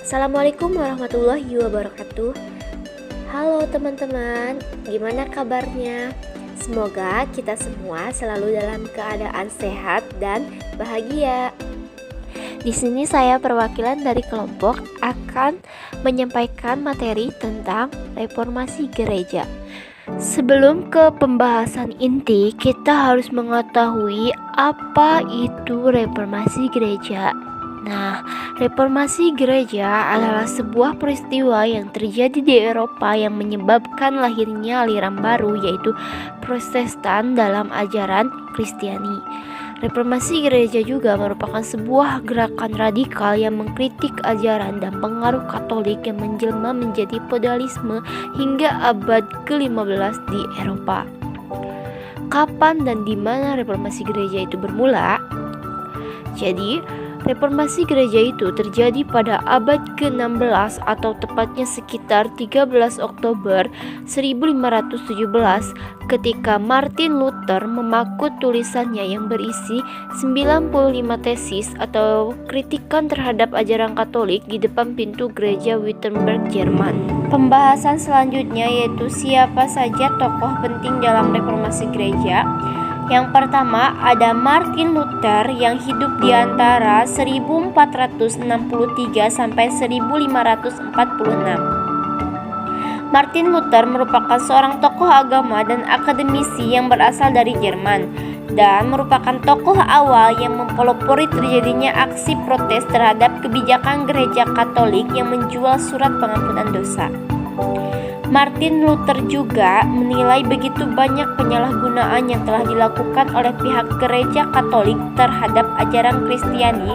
Assalamualaikum warahmatullahi wabarakatuh. Halo teman-teman, gimana kabarnya? Semoga kita semua selalu dalam keadaan sehat dan bahagia. Di sini saya perwakilan dari kelompok akan menyampaikan materi tentang reformasi gereja. Sebelum ke pembahasan inti, kita harus mengetahui apa itu reformasi gereja. Nah, reformasi gereja adalah sebuah peristiwa yang terjadi di Eropa yang menyebabkan lahirnya aliran baru, yaitu Protestan dalam ajaran Kristiani. Reformasi gereja juga merupakan sebuah gerakan radikal yang mengkritik ajaran dan pengaruh Katolik yang menjelma menjadi feodalisme hingga abad ke-15 di Eropa. Kapan dan di mana reformasi gereja itu bermula? Jadi, reformasi gereja itu terjadi pada abad ke-16 atau tepatnya sekitar 13 Oktober 1517 ketika Martin Luther memakut tulisannya yang berisi 95 tesis atau kritikan terhadap ajaran Katolik di depan pintu gereja Wittenberg, Jerman. Pembahasan selanjutnya yaitu siapa saja tokoh penting dalam reformasi gereja. Yang pertama ada Martin Luther yang hidup di antara 1463 sampai 1546. Martin Luther merupakan seorang tokoh agama dan akademisi yang berasal dari Jerman dan merupakan tokoh awal yang mempelopori terjadinya aksi protes terhadap kebijakan gereja Katolik yang menjual surat pengampunan dosa. Martin Luther juga menilai begitu banyak penyalahgunaan yang telah dilakukan oleh pihak gereja Katolik terhadap ajaran Kristiani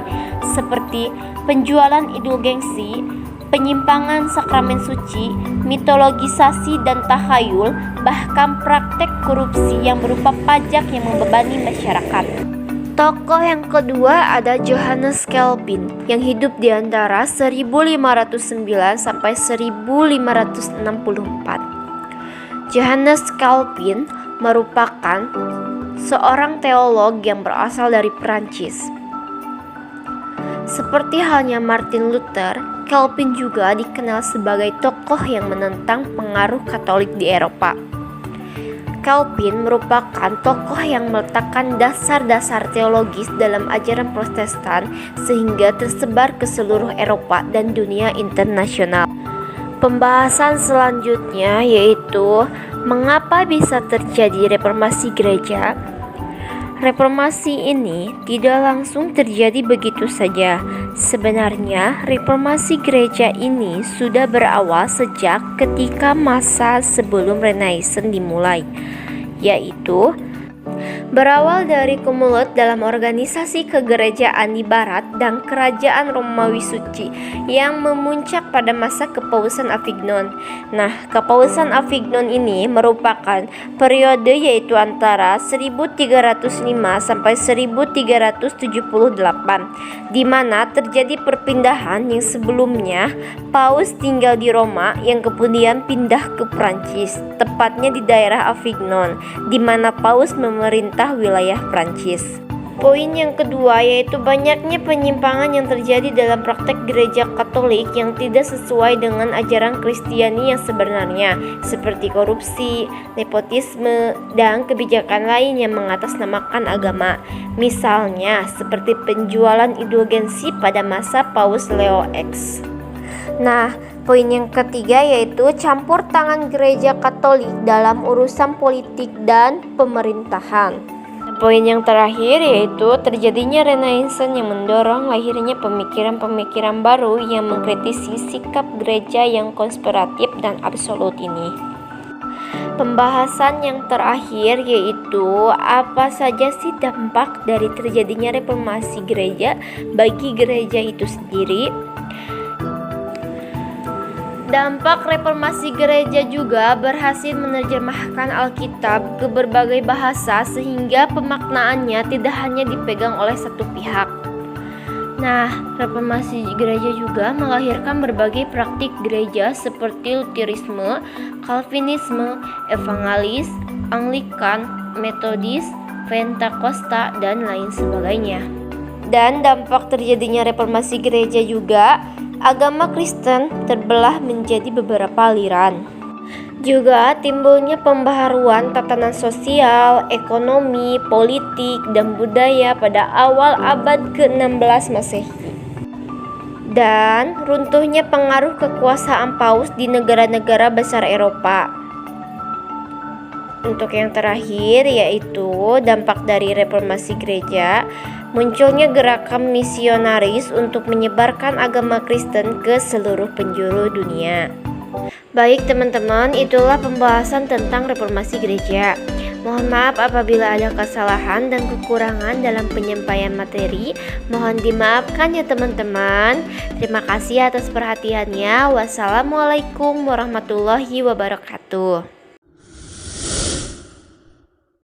seperti penjualan indulgensi, penyimpangan sakramen suci, mitologisasi dan tahayul, bahkan praktek korupsi yang berupa pajak yang membebani masyarakat. Tokoh yang kedua ada Johannes Calvin yang hidup di antara 1509 sampai 1564. Johannes Calvin merupakan seorang teolog yang berasal dari Prancis. Seperti halnya Martin Luther, Calvin juga dikenal sebagai tokoh yang menentang pengaruh Katolik di Eropa. Calvin merupakan tokoh yang meletakkan dasar-dasar teologis dalam ajaran Protestan sehingga tersebar ke seluruh Eropa dan dunia internasional. Pembahasan selanjutnya yaitu mengapa bisa terjadi reformasi gereja. Reformasi ini tidak langsung terjadi begitu saja. Sebenarnya, reformasi gereja ini sudah berawal sejak ketika masa sebelum Renaissance dimulai, yaitu berawal dari kumulut dalam organisasi kegerejaan di Barat dan kerajaan Romawi Suci yang memuncak pada masa Kepausan Avignon. Nah, Kepausan Avignon ini merupakan periode yaitu antara 1305 sampai 1378 di mana terjadi perpindahan yang sebelumnya Paus tinggal di Roma yang kemudian pindah ke Prancis, tepatnya di daerah Avignon di mana Paus memerintah wilayah Prancis. Poin yang kedua yaitu banyaknya penyimpangan yang terjadi dalam praktek gereja Katolik yang tidak sesuai dengan ajaran Kristiani yang sebenarnya, seperti korupsi, nepotisme, dan kebijakan lain yang mengatasnamakan agama. Misalnya seperti penjualan indulgensi pada masa Paus Leo X. Nah, poin yang ketiga yaitu campur tangan gereja Katolik dalam urusan politik dan pemerintahan. Poin yang terakhir yaitu terjadinya Renaissance yang mendorong lahirnya pemikiran-pemikiran baru yang mengkritisi sikap gereja yang konspiratif dan absolut ini. Pembahasan yang terakhir yaitu apa saja sih dampak dari terjadinya reformasi gereja bagi gereja itu sendiri. Dampak reformasi gereja juga berhasil menerjemahkan Alkitab ke berbagai bahasa sehingga pemaknaannya tidak hanya dipegang oleh satu pihak. Nah, reformasi gereja juga melahirkan berbagai praktik gereja seperti Lutherisme, Calvinisme, Evangelis, Anglikan, Metodis, Pentakosta, dan lain sebagainya. Dan dampak terjadinya reformasi gereja juga agama Kristen terbelah menjadi beberapa aliran. Juga timbulnya pembaharuan tatanan sosial, ekonomi, politik, dan budaya pada awal abad ke-16 Masehi. Dan runtuhnya pengaruh kekuasaan Paus di negara-negara besar Eropa. Untuk yang terakhir yaitu dampak dari reformasi gereja, munculnya gerakan misionaris untuk menyebarkan agama Kristen ke seluruh penjuru dunia. Baik teman-teman, itulah pembahasan tentang reformasi gereja. Mohon maaf apabila ada kesalahan dan kekurangan dalam penyampaian materi. Mohon dimaafkan ya teman-teman. Terima kasih atas perhatiannya. Wassalamualaikum warahmatullahi wabarakatuh.